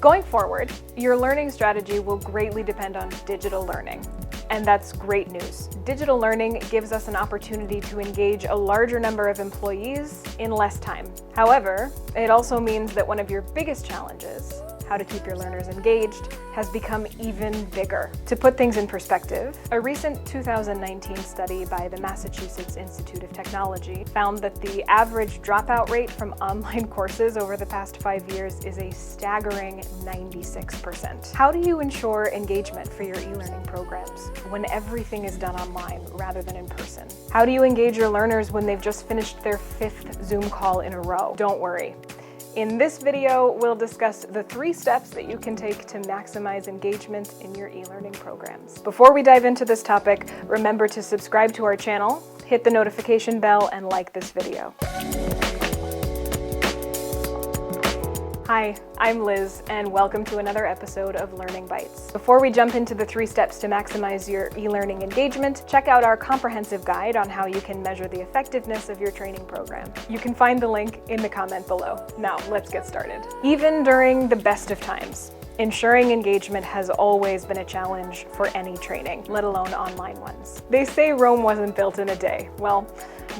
Going forward, your learning strategy will greatly depend on digital learning. And that's great news. Digital learning gives us an opportunity to engage a larger number of employees in less time. However, it also means that one of your biggest challenges, how to keep your learners engaged, has become even bigger. To put things in perspective, a recent 2019 study by the Massachusetts Institute of Technology found that the average dropout rate from online courses over the past 5 years is a staggering 96%. How do you ensure engagement for your e-learning programs when everything is done online rather than in person? How do you engage your learners when they've just finished their 5th Zoom call in a row? Don't worry. In this video, we'll discuss the 3 steps that you can take to maximize engagement in your e-learning programs. Before we dive into this topic, remember to subscribe to our channel, hit the notification bell, and like this video. Hi, I'm Liz, and welcome to another episode of Learning Bites. Before we jump into the 3 steps to maximize your e-learning engagement, check out our comprehensive guide on how you can measure the effectiveness of your training program. You can find the link in the comment below. Now, let's get started. Even during the best of times, ensuring engagement has always been a challenge for any training, let alone online ones. They say Rome wasn't built in a day. Well,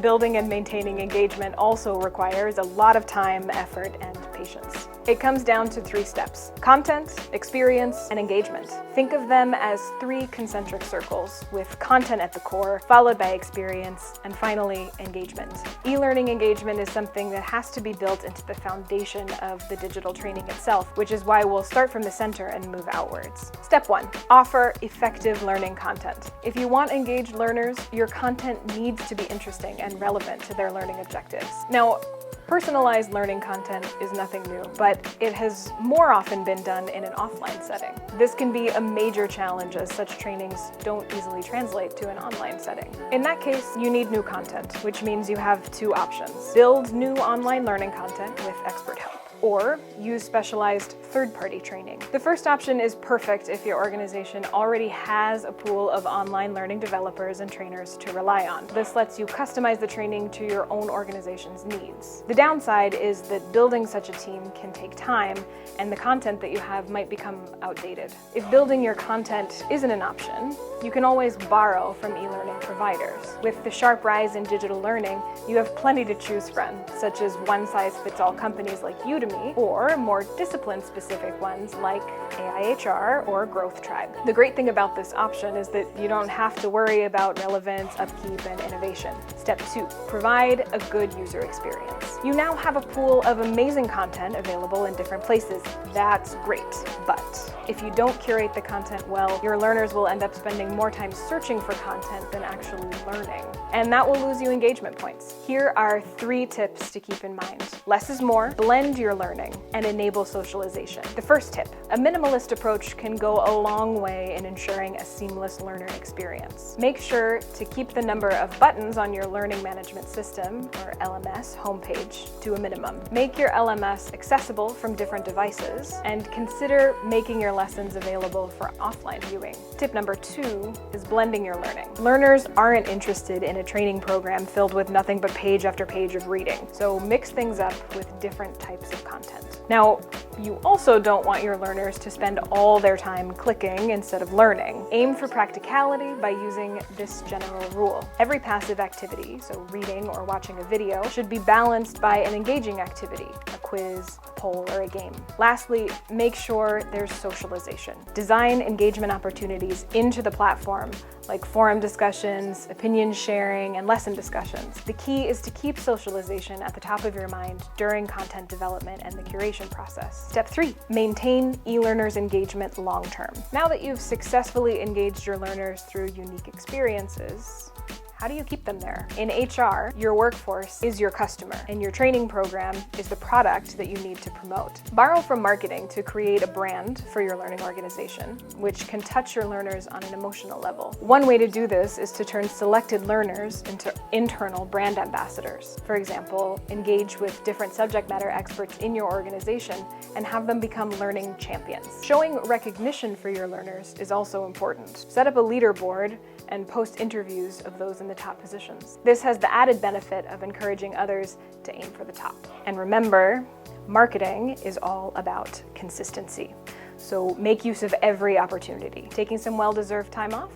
building and maintaining engagement also requires a lot of time, effort, and patience. It comes down to 3 steps: content, experience, and engagement. Think of them as 3 concentric circles, with content at the core, followed by experience, and finally, engagement. E-learning engagement is something that has to be built into the foundation of the digital training itself, which is why we'll start from the center and move outwards. Step 1, offer effective learning content. If you want engaged learners, your content needs to be interesting and relevant to their learning objectives. Now, personalized learning content is nothing new, but it has more often been done in an offline setting. This can be a major challenge as such trainings don't easily translate to an online setting. In that case, you need new content, which means you have 2 options. Build new online learning content with expert help, or use specialized third-party training. The first option is perfect if your organization already has a pool of online learning developers and trainers to rely on. This lets you customize the training to your own organization's needs. The downside is that building such a team can take time, and the content that you have might become outdated. If building your content isn't an option, you can always borrow from e-learning providers. With the sharp rise in digital learning, you have plenty to choose from, such as one-size-fits-all companies like Udemy, or more discipline-specific ones like AIHR or Growth Tribe. The great thing about this option is that you don't have to worry about relevance, upkeep, and innovation. Step 2, provide a good user experience. You now have a pool of amazing content available in different places. That's great, but if you don't curate the content well, your learners will end up spending more time searching for content than actually learning, and that will lose you engagement points. Here are 3 tips to keep in mind. Less is more, blend your learning, and enable socialization. The first tip, a minimalist approach can go a long way in ensuring a seamless learner experience. Make sure to keep the number of buttons on your learning management system, or LMS, homepage to a minimum. Make your LMS accessible from different devices, and consider making your lessons available for offline viewing. Tip number 2 is blending your learning. Learners aren't interested in a training program filled with nothing but page after page of reading, so mix things up with different types of content. Now, you also don't want your learners to spend all their time clicking instead of learning. Aim for practicality by using this general rule. Every passive activity, so reading or watching a video, should be balanced by an engaging activity, a quiz, a poll, or a game. Lastly, make sure there's socialization. Design engagement opportunities into the platform, like forum discussions, opinion sharing, and lesson discussions. The key is to keep socialization at the top of your mind during content development and the curation process. Step 3, maintain e-learners' engagement long-term. Now that you've successfully engaged your learners through unique experiences, how do you keep them there? In HR, your workforce is your customer, and your training program is the product that you need to promote. Borrow from marketing to create a brand for your learning organization, which can touch your learners on an emotional level. One way to do this is to turn selected learners into internal brand ambassadors. For example, engage with different subject matter experts in your organization and have them become learning champions. Showing recognition for your learners is also important. Set up a leaderboard and post interviews of those in the top positions. This has the added benefit of encouraging others to aim for the top. And remember, Marketing is all about consistency. So make use of every opportunity. Taking some well-deserved time off?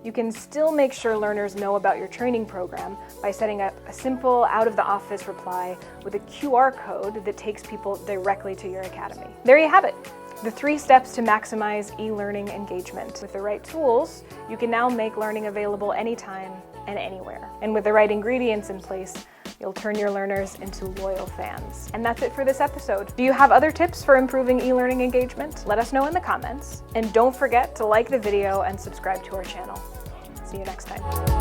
You can still make sure learners know about your training program by setting up a simple out-of-the-office reply with a QR code that takes people directly to your academy. There you have it. The 3 steps to maximize e-learning engagement. With the right tools, you can now make learning available anytime and anywhere. And with the right ingredients in place, you'll turn your learners into loyal fans. And that's it for this episode. Do you have other tips for improving e-learning engagement? Let us know in the comments. And don't forget to like the video and subscribe to our channel. See you next time.